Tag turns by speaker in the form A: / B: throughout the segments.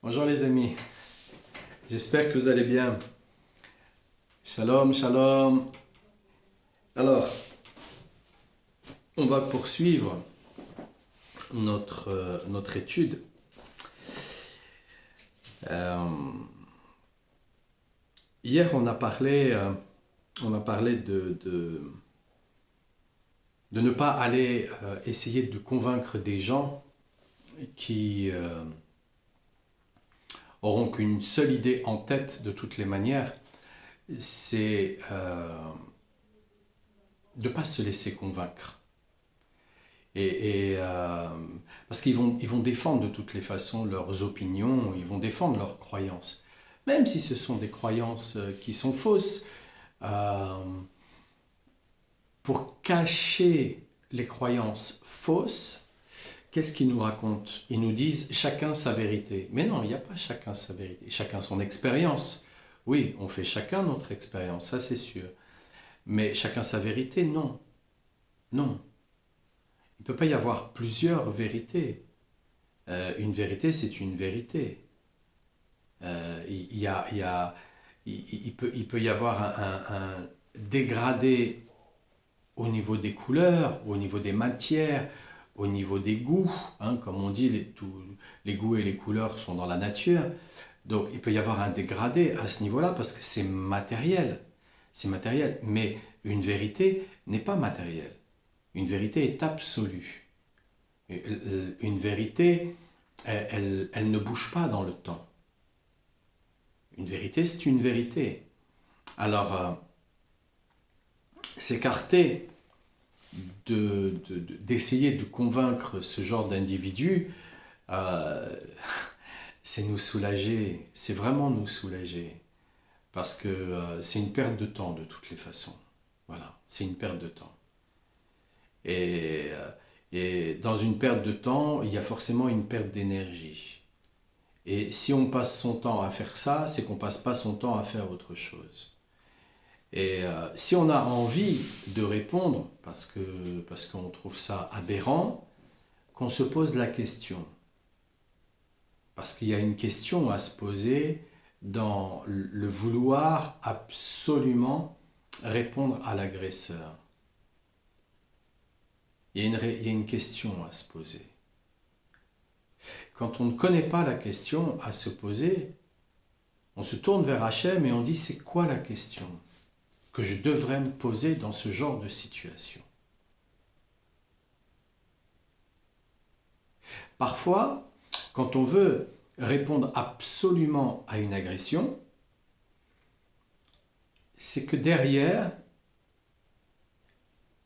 A: Bonjour les amis, j'espère que vous allez bien. Shalom, shalom. Alors, on va poursuivre notre étude. Euh, Hier, on a parlé de ne pas aller essayer de convaincre des gens qui auront qu'une seule idée en tête de toutes les manières, c'est de ne pas se laisser convaincre. Parce qu'ils vont défendre de toutes les façons leurs opinions, ils vont défendre leurs croyances. Même si ce sont des croyances qui sont fausses, euh, pour cacher les croyances fausses, qu'est-ce qu'ils nous racontent? Ils nous disent chacun sa vérité. Mais non, il n'y a pas chacun sa vérité, chacun son expérience. Oui, on fait chacun notre expérience, ça c'est sûr. Mais chacun sa vérité, non. Non. Il ne peut pas y avoir plusieurs vérités. Une vérité, c'est une vérité. Il peut y avoir un dégradé au niveau des couleurs, au niveau des matières, au niveau des goûts. Hein, comme on dit, les goûts et les couleurs sont dans la nature. Donc il peut y avoir un dégradé à ce niveau-là parce que c'est matériel. C'est matériel. Mais une vérité n'est pas matérielle. Une vérité est absolue. Une vérité, elle ne bouge pas dans le temps. Une vérité, c'est une vérité. Alors, s'écarter d'essayer de convaincre ce genre d'individu, euh, c'est nous soulager, c'est vraiment nous soulager. Parce que c'est une perte de temps de toutes les façons. Voilà, c'est une perte de temps. Et, euh, et dans une perte de temps, il y a forcément une perte d'énergie. Et si on passe son temps à faire ça, c'est qu'on passe pas son temps à faire autre chose. Et si on a envie de répondre, parce qu'on trouve ça aberrant, qu'on se pose la question. Parce qu'il y a une question à se poser dans le vouloir absolument répondre à l'agresseur. Il y a une question à se poser. Quand on ne connaît pas la question à se poser, on se tourne vers Hachem et on dit c'est quoi la question que je devrais me poser dans ce genre de situation? Parfois, quand on veut répondre absolument à une agression, c'est que derrière,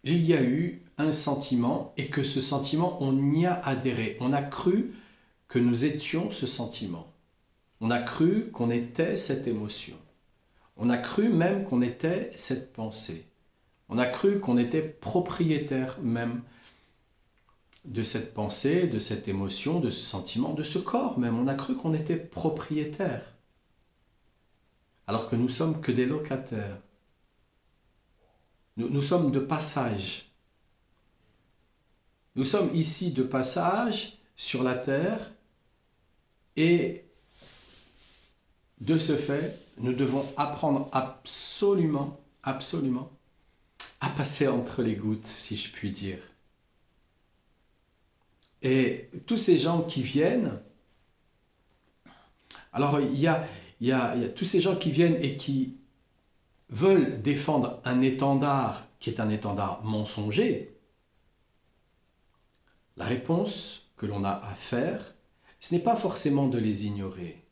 A: il y a eu un sentiment et que ce sentiment, on y a adhéré. On a cru que nous étions ce sentiment. On a cru qu'on était cette émotion. On a cru même qu'on était cette pensée. On a cru qu'on était propriétaire même de cette pensée, de cette émotion, de ce sentiment, de ce corps même. On a cru qu'on était propriétaire. Alors que nous sommes que des locataires. Nous sommes de passage. Nous sommes ici de passage sur la terre et de ce fait, nous devons apprendre absolument, absolument à passer entre les gouttes, si je puis dire. Et tous ces gens qui viennent, alors il y a tous ces gens qui viennent et qui veulent défendre un étendard qui est un étendard mensonger. La réponse que l'on a à faire, ce n'est pas forcément de les ignorer,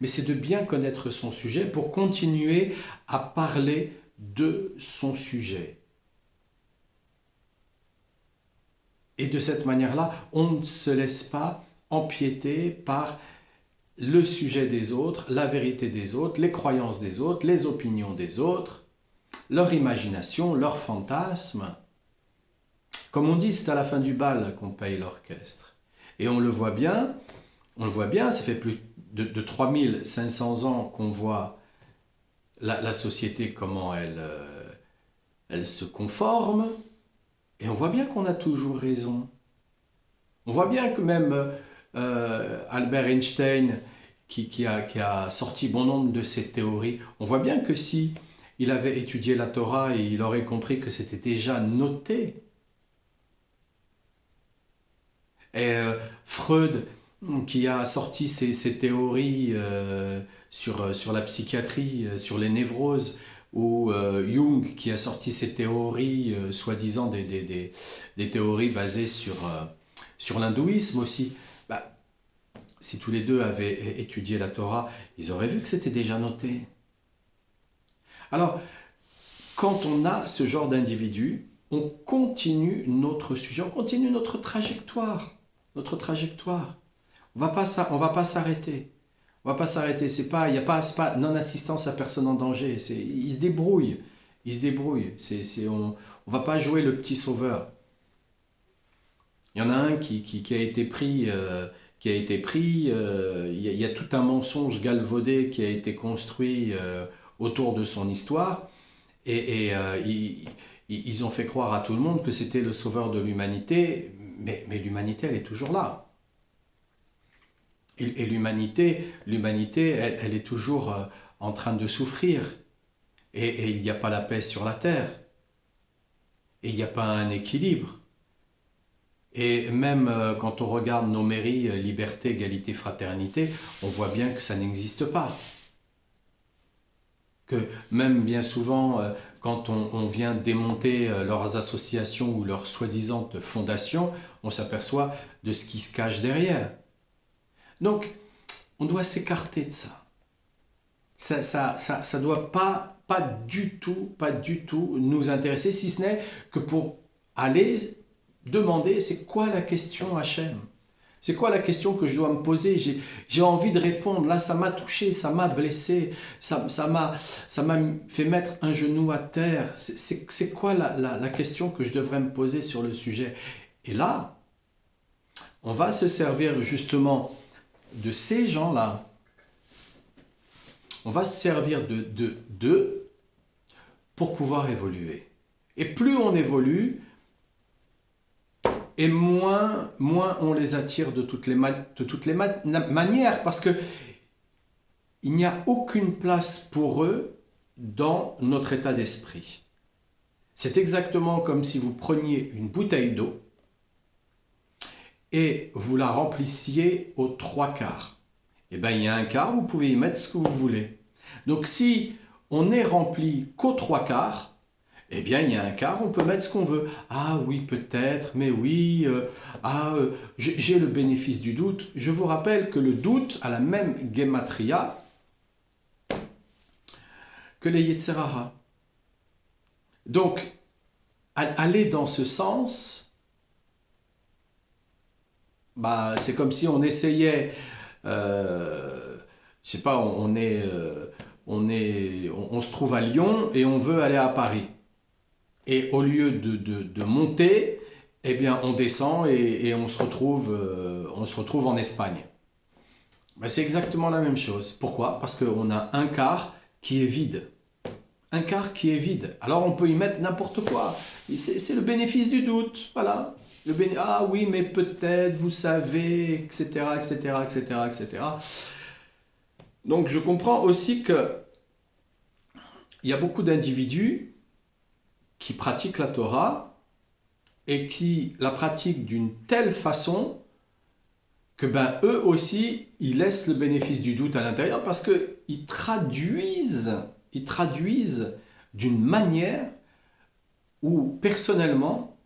A: mais c'est de bien connaître son sujet pour continuer à parler de son sujet. Et de cette manière-là, on ne se laisse pas empiéter par le sujet des autres, la vérité des autres, les croyances des autres, les opinions des autres, leur imagination, leurs fantasmes. Comme on dit, c'est à la fin du bal qu'on paye l'orchestre. Et on le voit bien, ça fait plus de 3500 ans qu'on voit la société, comment elle se conforme, et on voit bien qu'on a toujours raison. On voit bien que même Albert Einstein, qui a sorti bon nombre de ces théories. On voit bien que si il avait étudié la Torah, et il aurait compris que c'était déjà noté. Et Freud, qui a sorti ses théories sur la psychiatrie, sur les névroses, ou Jung, qui a sorti ses théories, soi-disant des théories basées sur l'hindouisme aussi. Bah, si tous les deux avaient étudié la Torah, ils auraient vu que c'était déjà noté. Alors, quand on a ce genre d'individu, on continue notre sujet, on continue notre trajectoire. Notre trajectoire. On va pas s'arrêter. On va pas s'arrêter. C'est pas non-assistance à personne en danger. Il se débrouille. Il se débrouille. On va pas jouer le petit sauveur. Il y en a un qui a été pris. Il y a tout un mensonge galvaudé qui a été construit autour de son histoire. Ils ont fait croire à tout le monde que c'était le sauveur de l'humanité, mais l'humanité, elle est toujours là. Et l'humanité, elle est toujours en train de souffrir. Et il n'y a pas la paix sur la terre. Et il n'y a pas un équilibre. Et même quand on regarde nos mairies, liberté, égalité, fraternité, on voit bien que ça n'existe pas. Que même bien souvent, quand on vient démonter leurs associations ou leurs soi-disant fondations, on s'aperçoit de ce qui se cache derrière. Donc, on doit s'écarter de ça. Ça doit pas du tout nous intéresser, si ce n'est que pour aller demander c'est quoi la question Hachem ? C'est quoi la question que je dois me poser ? J'ai envie de répondre. Là, ça m'a touché, ça m'a blessé, ça m'a fait mettre un genou à terre. C'est quoi la question que je devrais me poser sur le sujet ? Et là, on va se servir justement de ces gens-là. On va se servir d'eux pour pouvoir évoluer. Et plus on évolue, et moins on les attire de toutes les manières, parce que il n'y a aucune place pour eux dans notre état d'esprit. C'est exactement comme si vous preniez une bouteille d'eau et vous la remplissiez aux 3/4. Eh bien, il y a un quart, vous pouvez y mettre ce que vous voulez. Donc, si on est rempli qu'aux 3/4, eh bien, il y a un quart, on peut mettre ce qu'on veut. Ah oui, peut-être, mais oui, j'ai le bénéfice du doute. Je vous rappelle que le doute a la même gematria que les Yetzer Hara. Donc, aller dans ce sens, c'est comme si on essayait, je sais pas, on se trouve à Lyon et on veut aller à Paris. Et au lieu de monter, eh bien, on descend et on se retrouve en Espagne. C'est exactement la même chose. Pourquoi ? Parce qu'on a un quart qui est vide. Un quart qui est vide. Alors on peut y mettre n'importe quoi. C'est le bénéfice du doute. Voilà. Ah oui, mais peut-être, vous savez, etc., etc., etc., etc. Donc je comprends aussi que il y a beaucoup d'individus qui pratiquent la Torah et qui la pratiquent d'une telle façon que eux aussi, ils laissent le bénéfice du doute à l'intérieur parce qu'ils traduisent d'une manière où, personnellement,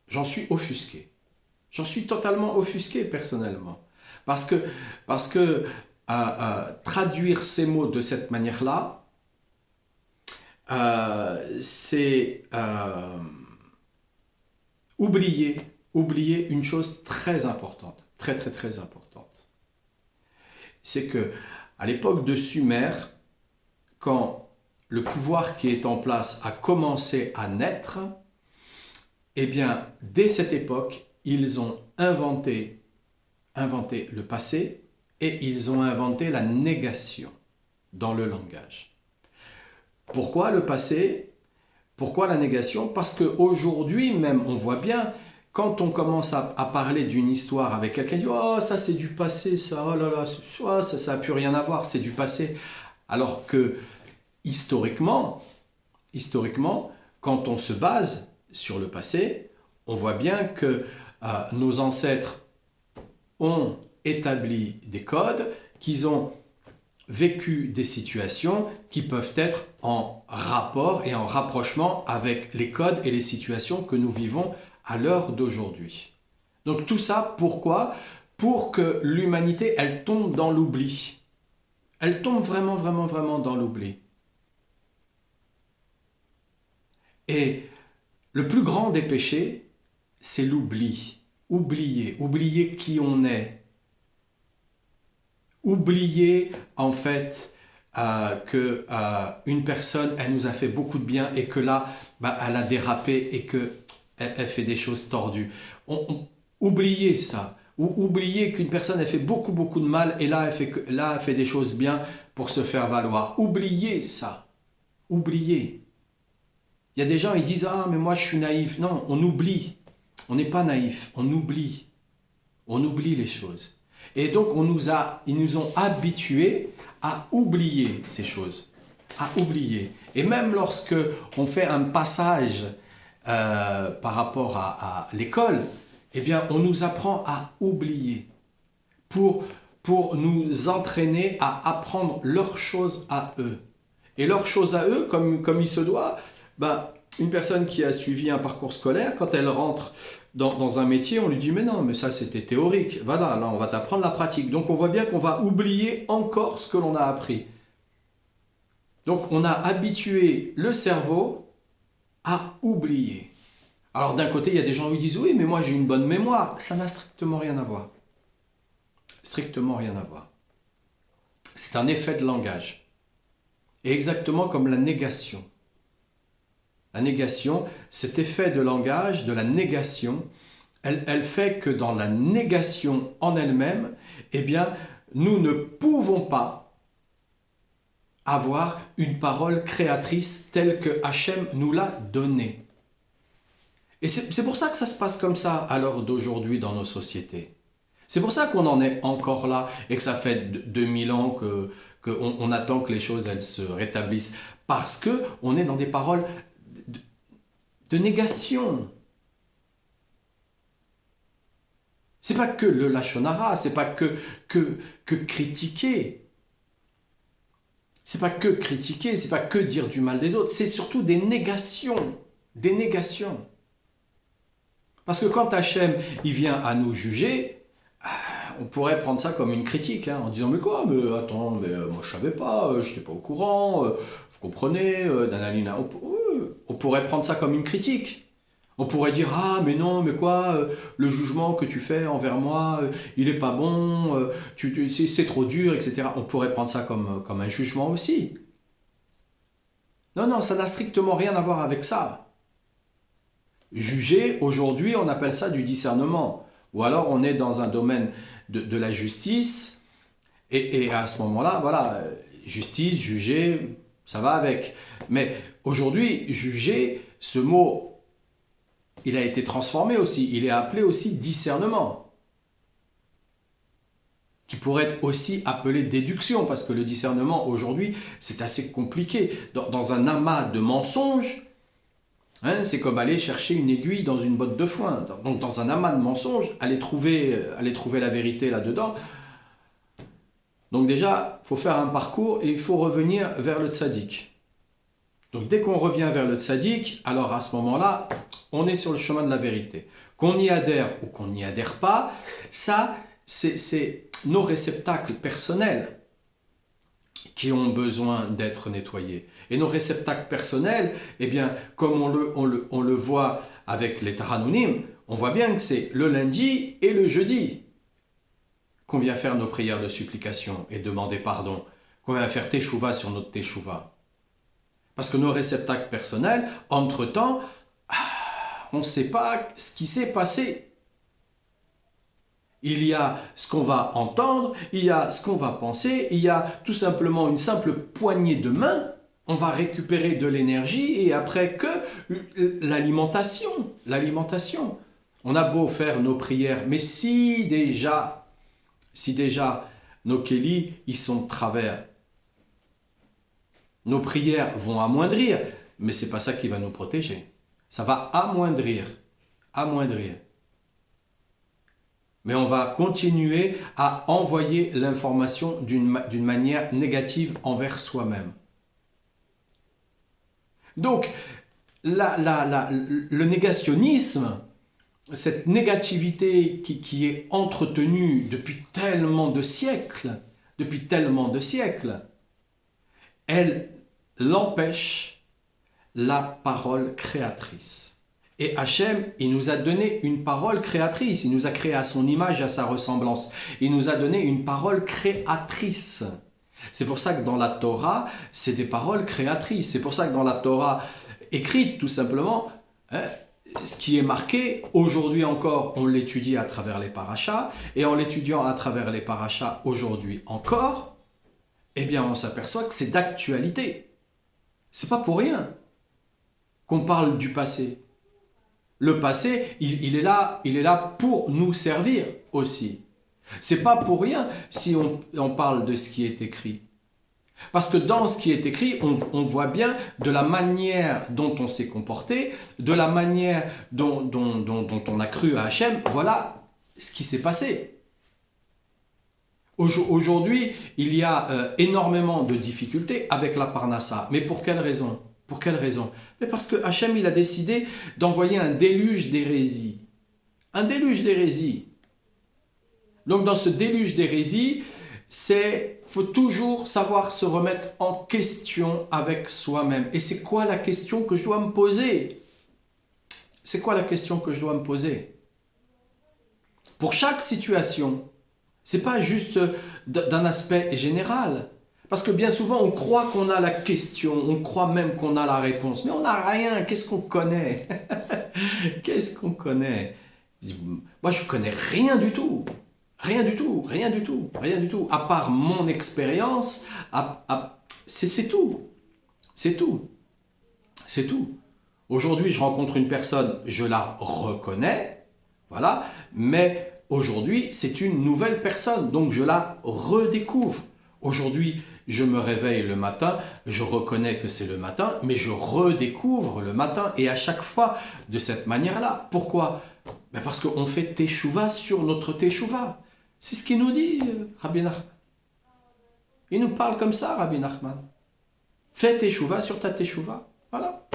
A: j'en suis offusqué. J'en suis totalement offusqué, personnellement. Parce que traduire ces mots de cette manière-là, c'est oublier une chose très importante, très très très importante. C'est que à l'époque de Sumer, quand le pouvoir qui est en place a commencé à naître, eh bien, dès cette époque, ils ont inventé le passé et ils ont inventé la négation dans le langage. Pourquoi le passé ? Pourquoi la négation ? Parce qu'aujourd'hui même, on voit bien quand on commence à parler d'une histoire avec quelqu'un, il dit oh ça c'est du passé, ça, oh là là, ça a plus rien à voir, c'est du passé. Alors que historiquement, quand on se base sur le passé, on voit bien que nos ancêtres ont établi des codes, qu'ils ont vécu des situations qui peuvent être en rapport et en rapprochement avec les codes et les situations que nous vivons à l'heure d'aujourd'hui. Donc tout ça, pourquoi? Pour que l'humanité, elle tombe dans l'oubli. Elle tombe vraiment, vraiment, vraiment dans l'oubli. Et le plus grand des péchés, c'est l'oubli. Oublier qui on est. Oublier en fait que une personne, elle nous a fait beaucoup de bien et que là, elle a dérapé et qu'elle fait des choses tordues. Oublier ça. Ou oublier qu'une personne, elle fait beaucoup, beaucoup de mal et là, elle fait des choses bien pour se faire valoir. Oublier ça. Oublier. Il y a des gens, ils disent « Ah, mais moi, je suis naïf. » Non, on oublie. On n'est pas naïf, on oublie. On oublie les choses. Et donc, ils nous ont habitués à oublier ces choses. À oublier. Et même lorsque on fait un passage par rapport à l'école, eh bien, on nous apprend à oublier pour nous entraîner à apprendre leurs choses à eux. Et leurs choses à eux, comme il se doit, une personne qui a suivi un parcours scolaire, quand elle rentre dans un métier, on lui dit « Mais non, mais ça c'était théorique. Voilà, là on va t'apprendre la pratique. » Donc on voit bien qu'on va oublier encore ce que l'on a appris. Donc on a habitué le cerveau à oublier. Alors d'un côté, il y a des gens qui disent « Oui, mais moi j'ai une bonne mémoire. » Ça n'a strictement rien à voir. Strictement rien à voir. C'est un effet de langage. Et exactement comme la négation. La négation, cet effet de langage, de la négation, elle fait que dans la négation en elle-même, eh bien, nous ne pouvons pas avoir une parole créatrice telle que Hachem nous l'a donnée. Et c'est pour ça que ça se passe comme ça à l'heure d'aujourd'hui dans nos sociétés. C'est pour ça qu'on en est encore là et que ça fait 2000 ans qu'on attend que les choses elles se rétablissent. Parce qu'on est dans des paroles de négation. C'est pas que le lachon hara, c'est pas que critiquer. C'est pas que critiquer, c'est pas que dire du mal des autres, c'est surtout des négations. Des négations. Parce que quand Hachem, il vient à nous juger, on pourrait prendre ça comme une critique, en disant « Mais quoi, mais attends, mais moi je savais pas, je n'étais pas au courant, vous comprenez, nananina. » On pourrait prendre ça comme une critique. On pourrait dire « Ah, mais non, mais quoi, le jugement que tu fais envers moi, il n'est pas bon, c'est trop dur, etc. » On pourrait prendre ça comme un jugement aussi. Non, ça n'a strictement rien à voir avec ça. Juger, aujourd'hui, on appelle ça du discernement. Ou alors, on est dans un domaine de la justice, et à ce moment-là, voilà, justice, juger, ça va avec. Mais aujourd'hui, juger, ce mot, il a été transformé aussi. Il est appelé aussi discernement. Qui pourrait être aussi appelé déduction, parce que le discernement, aujourd'hui, c'est assez compliqué. Dans un amas de mensonges, c'est comme aller chercher une aiguille dans une botte de foin. Donc dans un amas de mensonges, aller trouver la vérité là-dedans. Donc déjà, il faut faire un parcours et il faut revenir vers le tzaddik. Donc dès qu'on revient vers le tzaddik, alors à ce moment-là, on est sur le chemin de la vérité. Qu'on y adhère ou qu'on n'y adhère pas, ça, c'est nos réceptacles personnels qui ont besoin d'être nettoyés. Et nos réceptacles personnels, eh bien, comme on le voit avec les Taranounim, on voit bien que c'est le lundi et le jeudi qu'on vient faire nos prières de supplication et demander pardon, qu'on vient faire teshuva sur notre teshuva. Parce que nos réceptacles personnels, entre-temps, on ne sait pas ce qui s'est passé. Il y a ce qu'on va entendre, il y a ce qu'on va penser, il y a tout simplement une simple poignée de main. On va récupérer de l'énergie et après que l'alimentation. On a beau faire nos prières, mais si déjà nos kélis, ils sont de travers, nos prières vont amoindrir, mais c'est pas ça qui va nous protéger. Ça va amoindrir. Mais on va continuer à envoyer l'information d'une manière négative envers soi-même. Donc, le négationnisme, cette négativité qui est entretenue depuis tellement de siècles, elle l'empêche la parole créatrice. Et Hachem, il nous a donné une parole créatrice. Il nous a créé à son image et à sa ressemblance. Il nous a donné une parole créatrice. C'est pour ça que dans la Torah, c'est des paroles créatrices. C'est pour ça que dans la Torah écrite, tout simplement, ce qui est marqué, aujourd'hui encore, on l'étudie à travers les parachas. Et en l'étudiant à travers les parachas aujourd'hui encore, eh bien, on s'aperçoit que c'est d'actualité. C'est pas pour rien qu'on parle du passé. Le passé, il est là pour nous servir aussi. C'est pas pour rien si on parle de ce qui est écrit. Parce que dans ce qui est écrit, on voit bien de la manière dont on s'est comporté, de la manière dont on a cru à Hachem, voilà ce qui s'est passé. Aujourd'hui, il y a énormément de difficultés avec la Parnassa. Mais pour quelle raison ? Pour quelle raison ? Mais parce que Hachem, il a décidé d'envoyer un déluge d'hérésie. Un déluge d'hérésie. Donc dans ce déluge d'hérésie, faut toujours savoir se remettre en question avec soi-même. Et c'est quoi la question que je dois me poser ? C'est quoi la question que je dois me poser ? Pour chaque situation, c'est pas juste d'un aspect général. Parce que bien souvent, on croit qu'on a la question, on croit même qu'on a la réponse, mais on n'a rien. Qu'est-ce qu'on connaît ? Qu'est-ce qu'on connaît ? Moi, je connais rien du tout. Rien du tout. À part mon expérience, c'est tout. C'est tout. Aujourd'hui, je rencontre une personne, je la reconnais, voilà, mais aujourd'hui, c'est une nouvelle personne, donc je la redécouvre. Aujourd'hui, je me réveille le matin, je reconnais que c'est le matin, mais je redécouvre le matin et à chaque fois de cette manière-là. Pourquoi ? Parce qu'on fait teshuva sur notre teshuva. C'est ce qu'il nous dit, Rabbi Nachman. Il nous parle comme ça, Rabbi Nachman. Fais teshuva sur ta teshuva. Voilà.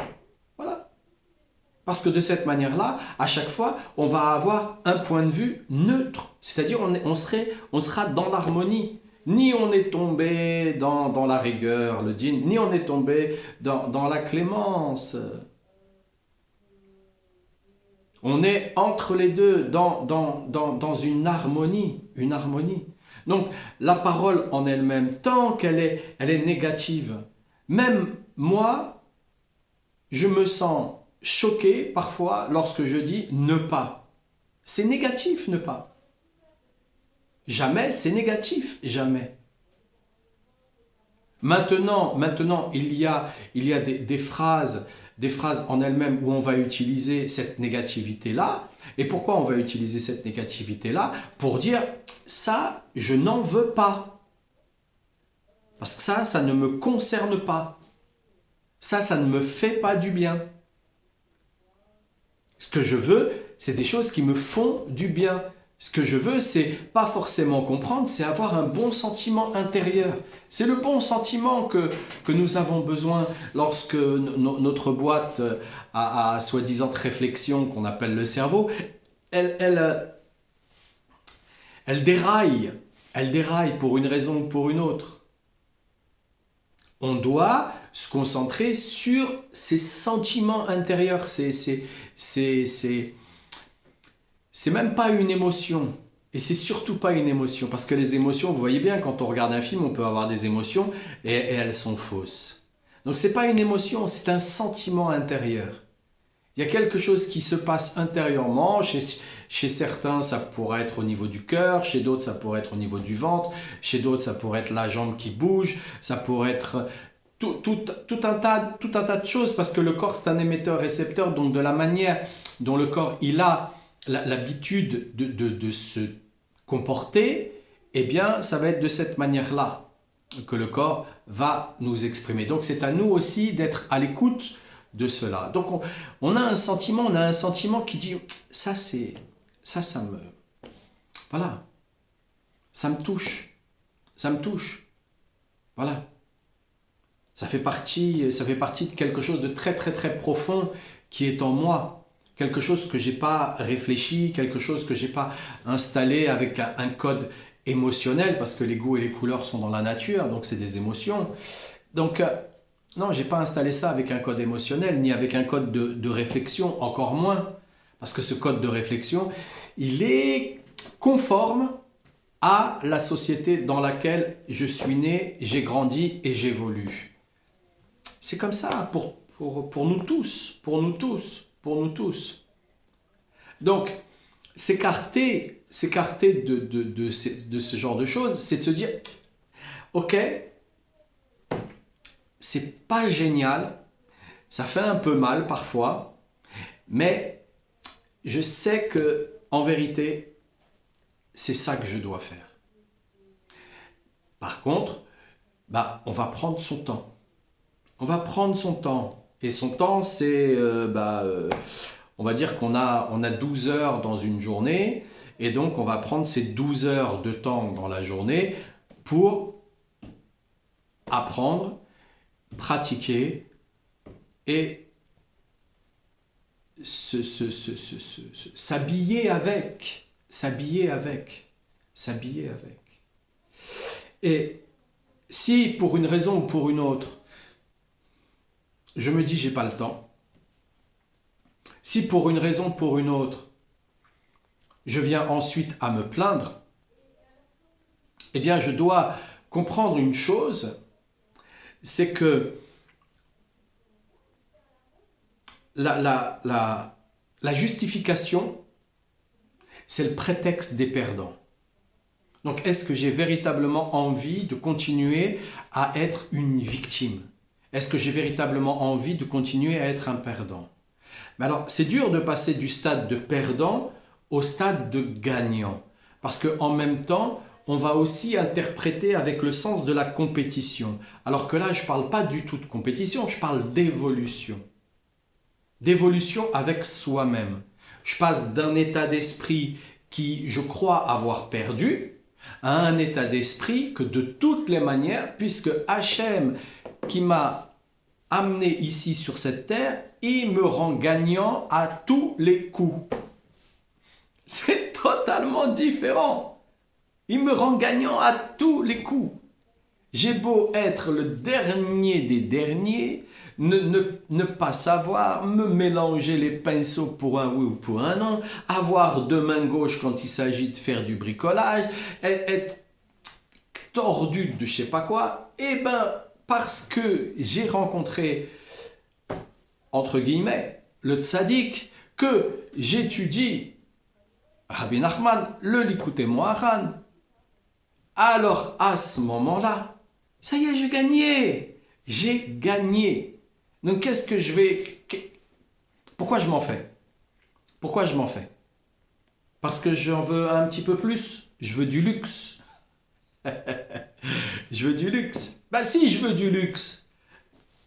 A: Parce que de cette manière-là, à chaque fois, on va avoir un point de vue neutre. C'est-à-dire, on sera dans l'harmonie. Ni on est tombé dans la rigueur, le din, ni on est tombé dans la clémence. On est entre les deux, dans une harmonie. Donc, la parole en elle-même, tant qu'elle est négative, même moi, je me sens choqué parfois lorsque je dis ne pas. C'est négatif, ne pas. Jamais, c'est négatif, jamais. Maintenant, il y a des phrases en elles-mêmes où on va utiliser cette négativité-là. Et pourquoi on va utiliser cette négativité-là ? Pour dire, ça, je n'en veux pas. Parce que ça ne me concerne pas. Ça ne me fait pas du bien. Ce que je veux, c'est des choses qui me font du bien. Ce que je veux, c'est pas forcément comprendre, c'est avoir un bon sentiment intérieur. C'est le bon sentiment que nous avons besoin lorsque notre boîte à soi-disant réflexion qu'on appelle le cerveau, elle déraille. Elle déraille pour une raison ou pour une autre. On doit se concentrer sur ses sentiments intérieurs. C'est même pas une émotion. Et c'est surtout pas une émotion. Parce que les émotions, vous voyez bien, quand on regarde un film, on peut avoir des émotions et elles sont fausses. Donc c'est pas une émotion, c'est un sentiment intérieur. Il y a quelque chose qui se passe intérieurement. Chez certains, ça pourrait être au niveau du cœur. Chez d'autres, ça pourrait être au niveau du ventre. Chez d'autres, ça pourrait être la jambe qui bouge. Ça pourrait être tout un tas de choses. Parce que le corps, c'est un émetteur-récepteur. Donc de la manière dont le corps, il a l'habitude de se comporter, eh bien, ça va être de cette manière-là que le corps va nous exprimer. Donc, c'est à nous aussi d'être à l'écoute de cela. Donc, on a un sentiment qui dit, ça, ça me, voilà, ça me touche, voilà. Ça fait partie de quelque chose de très, très, très profond qui est en moi. Quelque chose que je n'ai pas réfléchi, quelque chose que je n'ai pas installé avec un code émotionnel, parce que les goûts et les couleurs sont dans la nature, donc c'est des émotions. Donc, non, je n'ai pas installé ça avec un code émotionnel, ni avec un code de réflexion, encore moins. Parce que ce code de réflexion, il est conforme à la société dans laquelle je suis né, j'ai grandi et j'évolue. C'est comme ça pour nous tous, pour nous tous. Donc, s'écarter de ce genre de choses, c'est de se dire, ok, c'est pas génial, ça fait un peu mal parfois, mais je sais que en vérité, c'est ça que je dois faire. Par contre, on va prendre son temps. On va prendre son temps. Et son temps, c'est, on va dire qu'on a 12 heures dans une journée. Et donc, on va prendre ces 12 heures de temps dans la journée pour apprendre, pratiquer et s'habiller avec. Et si pour une raison ou pour une autre, je me dis j'ai pas le temps, si pour une raison ou pour une autre, je viens ensuite à me plaindre, eh bien je dois comprendre une chose, c'est que la justification, c'est le prétexte des perdants. Donc, est-ce que j'ai véritablement envie de continuer à être une victime? Est-ce que j'ai véritablement envie de continuer à être un perdant? Mais alors, c'est dur de passer du stade de perdant au stade de gagnant. Parce qu'en même temps, on va aussi interpréter avec le sens de la compétition. Alors que là, je ne parle pas du tout de compétition, je parle d'évolution. D'évolution avec soi-même. Je passe d'un état d'esprit qui, je crois avoir perdu, à un état d'esprit que de toutes les manières, puisque Hachem qui m'a amené ici sur cette terre, il me rend gagnant à tous les coups. C'est totalement différent. Il me rend gagnant à tous les coups. J'ai beau être le dernier des derniers, ne pas savoir, me mélanger les pinceaux pour un oui ou pour un non, avoir deux mains gauches quand il s'agit de faire du bricolage, être tordu de je sais pas quoi, et parce que j'ai rencontré, entre guillemets, le tzaddik, que j'étudie Rabbi Nachman, le Likutei Moharan, alors à ce moment-là, ça y est, j'ai gagné. Donc qu'est-ce que je vais... Pourquoi je m'en fais? Parce que j'en veux un petit peu plus. Je veux du luxe. Je veux du luxe. Si je veux du luxe,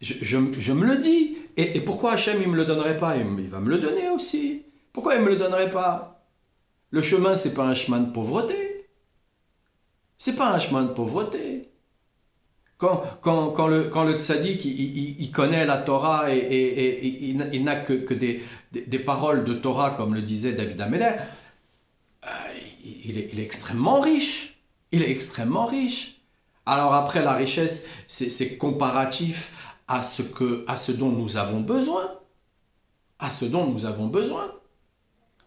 A: je me le dis. Et pourquoi Hachem il me le donnerait pas? Il va me le donner aussi. Pourquoi il me le donnerait pas? Le chemin, c'est pas un chemin de pauvreté. C'est pas un chemin de pauvreté. Quand le tzaddik, il connaît la Torah et il n'a que des paroles de Torah, comme le disait David Ameller, il est extrêmement riche. Il est extrêmement riche. Alors après, la richesse, c'est comparatif à ce dont nous avons besoin. À ce dont nous avons besoin.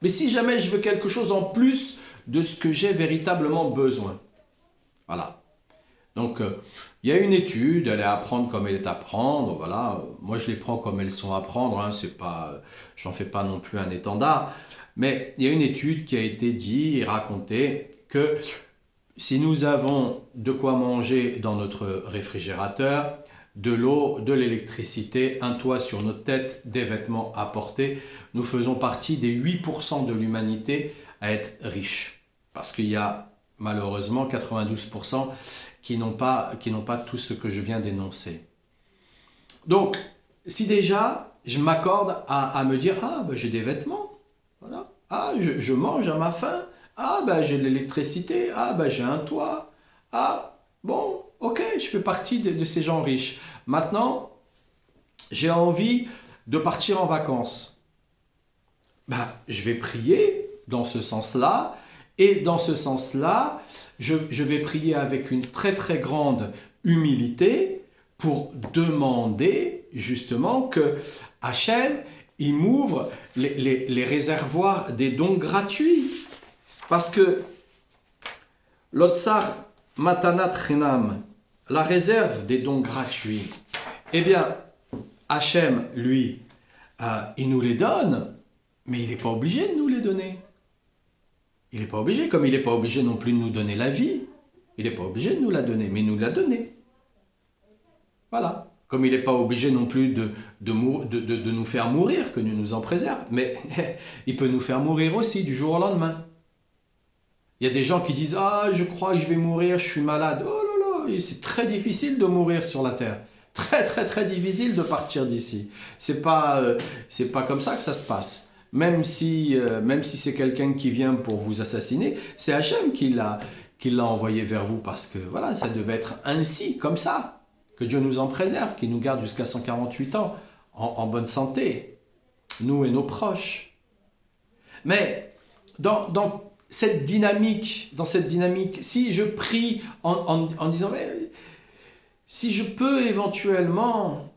A: Mais si jamais je veux quelque chose en plus de ce que j'ai véritablement besoin. Voilà. Donc, il y a une étude, elle est à prendre comme elle est à prendre, voilà. Moi, je les prends comme elles sont à prendre, hein, c'est pas, j'en fais pas non plus un étendard. Mais il y a une étude qui a été dit et racontée que si nous avons de quoi manger dans notre réfrigérateur, de l'eau, de l'électricité, un toit sur notre tête, des vêtements à porter. Nous faisons partie des 8% de l'humanité à être riches. Parce qu'il y a malheureusement 92% qui n'ont pas tout ce que je viens d'énoncer. Donc, si déjà je m'accorde à me dire « Ah, ben, j'ai des vêtements, voilà. Ah, je mange à ma faim. Ah, ben, j'ai de l'électricité. Ah, ben, j'ai un toit. Ah, bon, ok, je fais partie de ces gens riches. Maintenant, j'ai envie de partir en vacances. Ben, je vais prier dans ce sens-là. Et dans ce sens-là, je vais prier avec une très très grande humilité pour demander justement que Hachem, il m'ouvre les réservoirs des dons gratuits. Parce que l'Otsar Matanat Chinam, la réserve des dons gratuits, eh bien, Hachem, lui, il nous les donne, mais il n'est pas obligé de nous les donner. Il n'est pas obligé, comme il n'est pas obligé non plus de nous donner la vie. Il n'est pas obligé de nous la donner, mais il nous l'a donnée. Voilà. Comme il n'est pas obligé non plus de nous faire mourir, que nous en préserve. Mais il peut nous faire mourir aussi du jour au lendemain. Il y a des gens qui disent « Ah, je crois que je vais mourir, je suis malade. » Oh là là, c'est très difficile de mourir sur la terre. Très très très difficile de partir d'ici. C'est pas comme ça que ça se passe. Même si c'est quelqu'un qui vient pour vous assassiner, c'est Hachem qui l'a envoyé vers vous parce que voilà, ça devait être ainsi, comme ça. Que Dieu nous en préserve, qu'il nous garde jusqu'à 148 ans en bonne santé, nous et nos proches. Mais dans cette dynamique, si je prie en disant si je peux éventuellement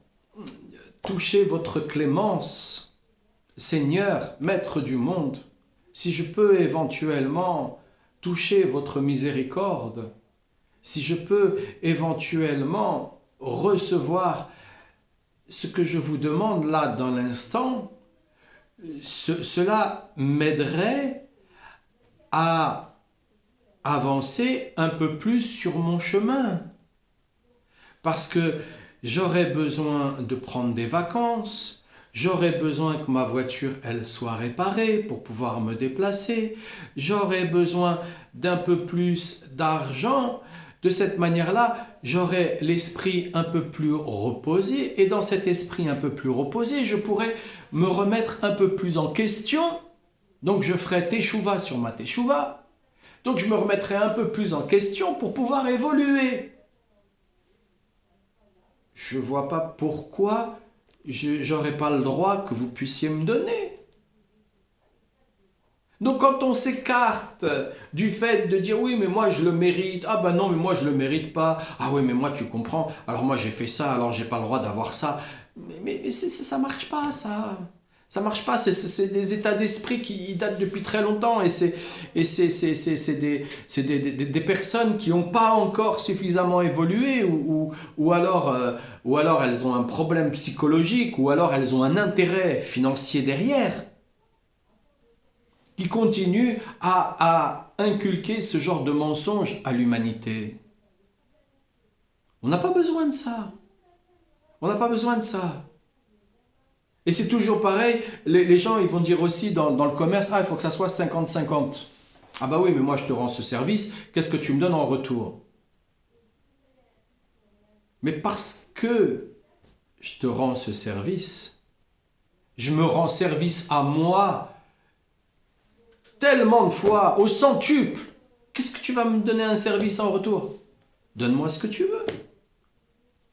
A: toucher votre clémence, Seigneur, Maître du monde, si je peux éventuellement toucher votre miséricorde, si je peux éventuellement recevoir ce que je vous demande là dans l'instant, cela m'aiderait à avancer un peu plus sur mon chemin. Parce que j'aurais besoin de prendre des vacances, j'aurais besoin que ma voiture elle soit réparée pour pouvoir me déplacer, j'aurais besoin d'un peu plus d'argent. De cette manière-là, j'aurai l'esprit un peu plus reposé et dans cet esprit un peu plus reposé, je pourrais me remettre un peu plus en question. Donc je ferai teshuva sur ma teshuva. Donc je me remettrai un peu plus en question pour pouvoir évoluer. Je ne vois pas pourquoi je n'aurais pas le droit que vous puissiez me donner. Donc quand on s'écarte du fait de dire oui mais moi je le mérite, ah ben non mais moi je le mérite pas, ah oui mais moi tu comprends, alors moi j'ai fait ça, alors j'ai pas le droit d'avoir ça, mais ça marche pas ça marche pas, c'est des états d'esprit qui datent depuis très longtemps et c'est des personnes qui n'ont pas encore suffisamment évolué ou alors elles ont un problème psychologique ou alors elles ont un intérêt financier derrière qui continue à inculquer ce genre de mensonge à l'humanité. On n'a pas besoin de ça. On n'a pas besoin de ça. Et c'est toujours pareil, les gens ils vont dire aussi dans le commerce, ah il faut que ça soit 50-50. Ah bah oui, mais moi je te rends ce service, qu'est-ce que tu me donnes en retour? Mais parce que je te rends ce service, je me rends service à moi, tellement de fois, au centuple. Qu'est-ce que tu vas me donner un service en retour? Donne-moi ce que tu veux.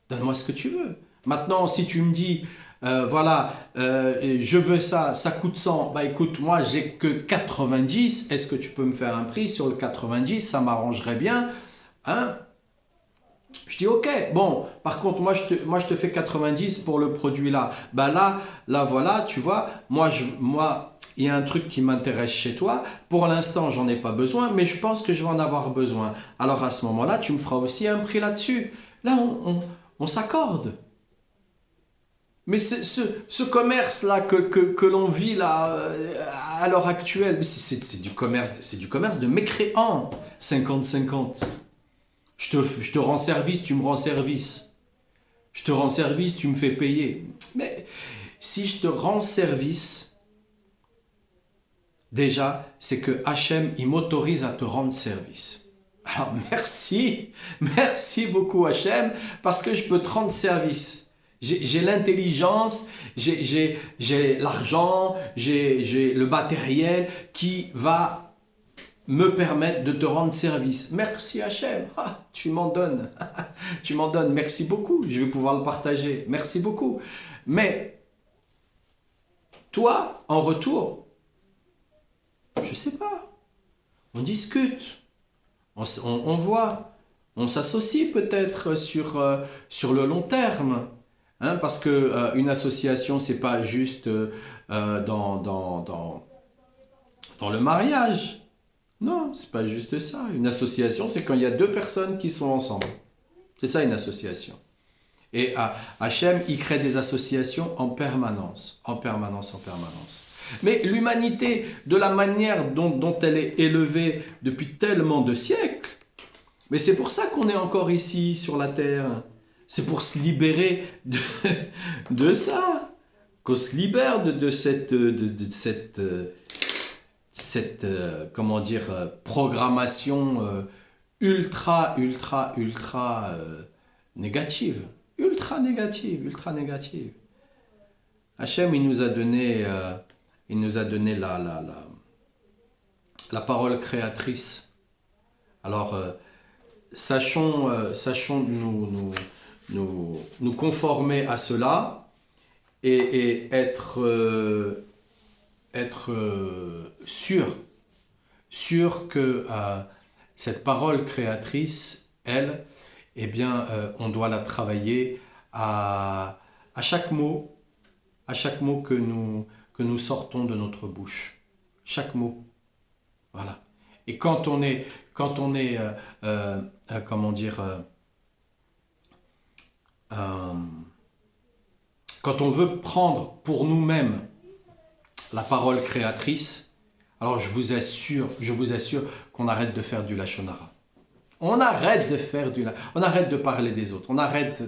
A: Donne-moi ce que tu veux. Maintenant, si tu me dis, je veux ça, ça coûte 100, bah écoute, moi j'ai que 90, est-ce que tu peux me faire un prix sur le 90, ça m'arrangerait bien, hein? Je dis ok, bon, par contre moi je te fais 90 pour le produit là. Bah là voilà, tu vois, moi il y a un truc qui m'intéresse chez toi. Pour l'instant, j'en ai pas besoin, mais je pense que je vais en avoir besoin. Alors à ce moment-là, tu me feras aussi un prix là-dessus. Là, on s'accorde. Mais ce commerce-là que l'on vit là à l'heure actuelle, c'est du commerce de mécréants. 50-50. Je te rends service, tu me rends service. Je te rends service, tu me fais payer. Mais si je te rends service, déjà, c'est que Hachem, il m'autorise à te rendre service. Alors merci beaucoup Hachem, parce que je peux te rendre service. J'ai l'intelligence, j'ai l'argent, j'ai le matériel qui va me permettre de te rendre service. Merci Hachem, tu m'en donnes, tu m'en donnes, merci beaucoup, je vais pouvoir le partager, merci beaucoup. Mais toi, en retour, je sais pas, on discute, on voit, on s'associe peut-être sur le long terme. Hein, parce que une association, c'est pas juste dans le mariage. Non, c'est pas juste ça. Une association, c'est quand il y a deux personnes qui sont ensemble. C'est ça une association. Et Hachem, il crée des associations en permanence, en permanence, en permanence. Mais l'humanité, de la manière dont elle est élevée depuis tellement de siècles, mais c'est pour ça qu'on est encore ici sur la terre. C'est pour se libérer de ça, qu'on se libère de cette comment dire, programmation ultra négative. Ultra négative, ultra négative. Hachem, il nous a donné la parole créatrice. Alors, sachons nous conformer à cela et être sûr que cette parole créatrice, elle, eh bien, on doit la travailler à chaque mot que nous sortons de notre bouche. Chaque mot. Voilà. Et quand on est comment dire, quand on veut prendre pour nous-mêmes la parole créatrice, alors je vous assure qu'on arrête de faire du lachon hara. On arrête de parler des autres. On arrête,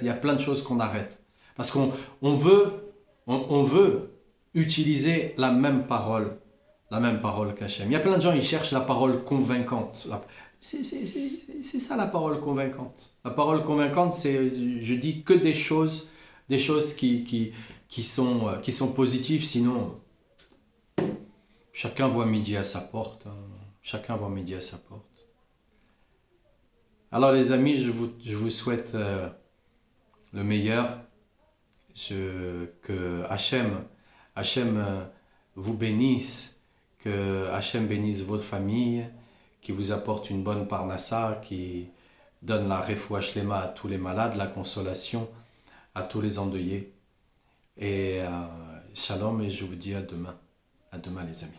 A: il y a plein de choses qu'on arrête. Parce qu'on veut utiliser la même parole qu'Hachem. Il y a plein de gens, ils cherchent la parole convaincante. C'est ça la parole convaincante. La parole convaincante, c'est, je dis que des choses qui sont positives, sinon chacun voit midi à sa porte. Hein. Chacun voit midi à sa porte. Alors les amis, je vous souhaite le meilleur. Que Hachem vous bénisse, que Hachem bénisse votre famille, qui vous apporte une bonne parnassa, qui donne la refoua shlema à tous les malades, la consolation à tous les endeuillés. Et shalom, et je vous dis à demain. À demain les amis.